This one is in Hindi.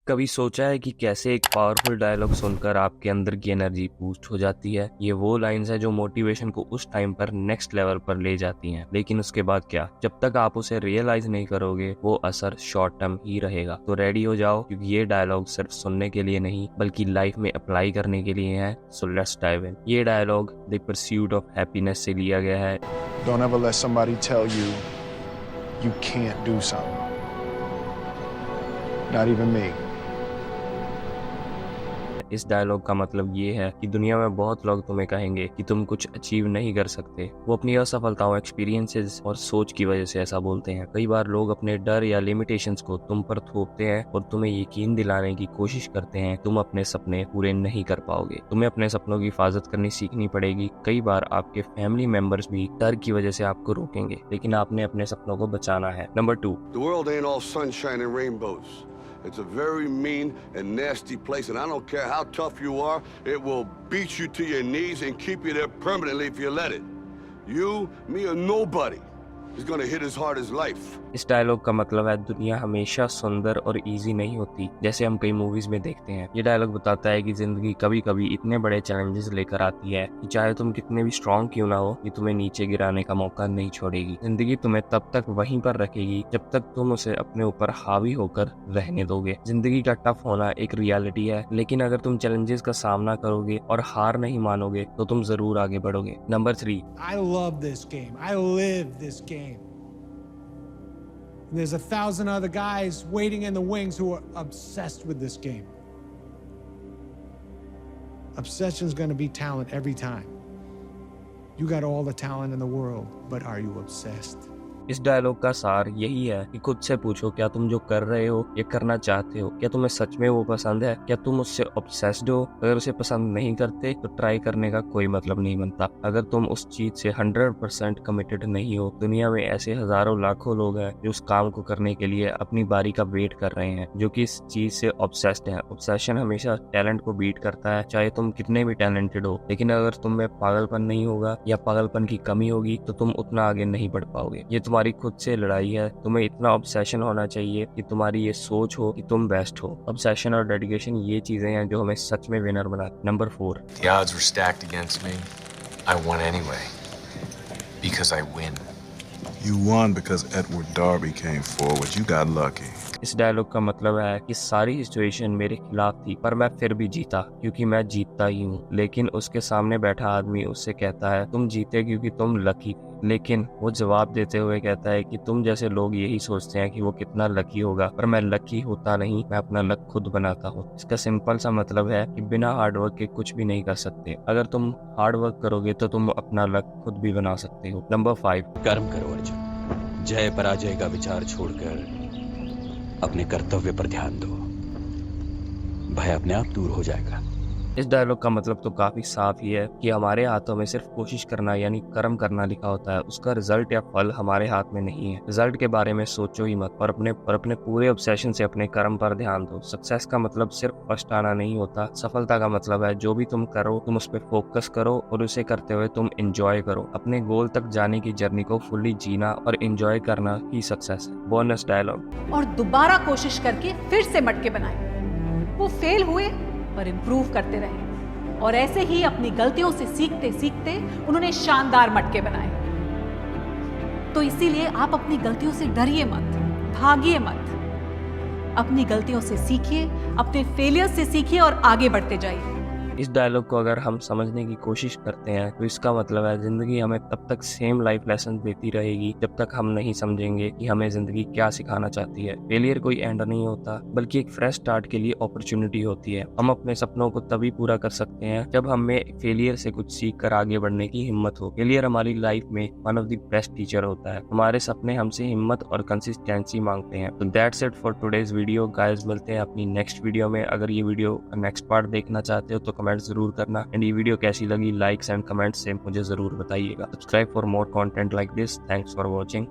कभी सोचा है कि कैसे एक पावरफुल डायलॉग सुनकर आपके अंदर की एनर्जी बूस्ट हो जाती है। ये वो लाइंस है जो मोटिवेशन को उस टाइम पर नेक्स्ट लेवल पर ले जाती हैं, लेकिन उसके बाद क्या, जब तक आप उसे रियलाइज नहीं करोगे वो असर शॉर्ट टर्म ही रहेगा। तो रेडी हो जाओ, क्योंकि ये डायलॉग सिर्फ सुनने के लिए नहीं बल्कि लाइफ में अप्लाई करने के लिए है। So let's dive in. ये dialogue the pursuit of happiness से लिया गया है। Don't ever let somebody tell you you can't do something. Not even me. इस डायलॉग का मतलब ये है कि दुनिया में बहुत लोग तुम्हें कहेंगे कि तुम कुछ अचीव नहीं कर सकते। वो अपनी असफलताओं, एक्सपीरियंसेस और सोच की वजह से ऐसा बोलते हैं। कई बार लोग अपने डर या लिमिटेशंस को तुम पर थोपते हैं और तुम्हें यकीन दिलाने की कोशिश करते हैं तुम अपने सपने पूरे नहीं कर पाओगे। तुम्हें अपने सपनों की हिफाजत करनी सीखनी पड़ेगी। कई बार आपके फैमिली मेंबर्स भी डर की वजह से आपको रोकेंगे, लेकिन आपने अपने सपनों को बचाना है। Number 2, The world ain't all sunshine and rainbows. It's a very mean and nasty place, and I don't care how tough you are, it will beat you to your knees and keep you there permanently if you let it. You, me, or nobody is gonna hit as hard as life. इस डायलॉग का मतलब है दुनिया हमेशा सुंदर और इजी नहीं होती जैसे हम कई मूवीज में देखते हैं। ये डायलॉग बताता है कि जिंदगी कभी कभी इतने बड़े चैलेंजेस लेकर आती है कि चाहे तुम कितने भी स्ट्रांग क्यों ना हो, ये तुम्हें नीचे गिराने का मौका नहीं छोड़ेगी। जिंदगी तुम्हें तब तक वहीं पर रखेगी जब तक तुम उसे अपने ऊपर हावी होकर रहने दोगे। जिंदगी का टफ होना एक रियलिटी है, लेकिन अगर तुम चैलेंजेस का सामना करोगे और हार नहीं मानोगे तो तुम जरूर आगे बढ़ोगे। Number 3, I love this game. I live this game. There's 1,000 other guys waiting in the wings who are obsessed with this game. Obsession's going to be talent every time. You got all the talent in the world, but are you obsessed? इस डायलॉग का सार यही है कि खुद से पूछो, क्या तुम जो कर रहे हो या करना चाहते हो, क्या तुम्हें सच में वो पसंद है? क्या तुम उससे ऑब्सेस्ड हो? अगर उसे पसंद नहीं करते तो ट्राई करने का कोई मतलब नहीं बनता। अगर तुम उस चीज से 100% कमिटेड नहीं हो, दुनिया में ऐसे हजारों लाखों लोग हैं जो उस काम को करने के लिए अपनी बारी का वेट कर रहे हैं, जो कि इस चीज से ऑब्सेस्ड है। ऑब्सेशन हमेशा टैलेंट को बीट करता है, चाहे तुम कितने भी टैलेंटेड हो। लेकिन अगर तुम में पागलपन नहीं होगा या पागलपन की कमी होगी तो तुम उतना आगे नहीं बढ़ पाओगे। ये तुम्हारी खुद से लड़ाई है। तुम्हें इतना ऑब्सेशन होना चाहिए कि तुम्हारी ये सोच हो कि तुम बेस्ट हो। ऑब्सेशन और डेडिकेशन ये चीजें हैं जो हमें सच में विनर बनाती। Number 4, The odds were stacked against me. I won anyway. Because I win. You won because Edward Darby came forward. You got lucky. इस डायलॉग का मतलब है कि सारी सिचुएशन मेरे खिलाफ थी पर मैं फिर भी जीता क्योंकि मैं जीतता ही हूँ। लेकिन उसके सामने बैठा आदमी उससे कहता है तुम जीते क्योंकि तुम लकी थे। लेकिन वो जवाब देते हुए कहता है कि तुम जैसे लोग यही सोचते हैं कि वो कितना लकी होगा, पर मैं लकी होता नहीं, मैं अपना लक खुद बनाता हूँ। इसका सिंपल सा मतलब है कि बिना हार्डवर्क के कुछ भी नहीं कर सकते। अगर तुम हार्डवर्क करोगे तो तुम अपना लक खुद भी बना सकते हो। नंबर 5, कर्म करो अर्जुन, जय पराजय का विचार छोड़कर अपने कर्तव्य पर ध्यान दो, भय अपने आप दूर हो जाएगा। इस डायलॉग का मतलब तो काफी साफ ही है कि हमारे हाथों में सिर्फ कोशिश करना यानी कर्म करना लिखा होता है। उसका रिजल्ट या फल हमारे हाथ में नहीं है। रिजल्ट के बारे में सोचो ही मत और अपने पूरे ऑब्सेशन से अपने कर्म पर ध्यान दो। सक्सेस का मतलब सिर्फ फर्स्ट आना नहीं होता। सफलता का मतलब है जो भी तुम करो तुम उस पर फोकस करो और उसे करते हुए तुम एंजॉय करो। अपने गोल तक जाने की जर्नी को फुल्ली जीना और एंजॉय करना ही सक्सेस है। बोनस डायलॉग, और दोबारा कोशिश करके फिर से मटके बनाए। वो फेल हुए पर इम्प्रूव करते रहे और ऐसे ही अपनी गलतियों से सीखते सीखते उन्होंने शानदार मटके बनाए। तो इसीलिए आप अपनी गलतियों से डरिए मत, भागिए मत। अपनी गलतियों से सीखिए, अपने फेलियर से सीखिए और आगे बढ़ते जाइए। इस डायलॉग को अगर हम समझने की कोशिश करते हैं तो इसका मतलब है जिंदगी हमें तब तक सेम लाइफ लेसन देती रहेगी जब तक हम नहीं समझेंगे कि हमें जिंदगी क्या सिखाना चाहती है। फेलियर कोई एंड नहीं होता बल्कि एक फ्रेश स्टार्ट के लिए अपॉर्चुनिटी होती है। हम अपने सपनों को तभी पूरा कर सकते हैं जब हमें फेलियर से कुछ सीख कर आगे बढ़ने की हिम्मत हो। फेलियर हमारी लाइफ में one of the best teacher होता है। हमारे सपने हमसे हिम्मत और कंसिस्टेंसी मांगते हैं। तो that's it for today's video guys. मिलते हैं अपनी नेक्स्ट वीडियो में। अगर ये वीडियो नेक्स्ट पार्ट देखना चाहते हो तो कमेंट जरूर करना एंड ये वीडियो कैसी लगी लाइक्स एंड कमेंट्स से मुझे जरूर बताइएगा। Subscribe for more content like this. Thanks for watching.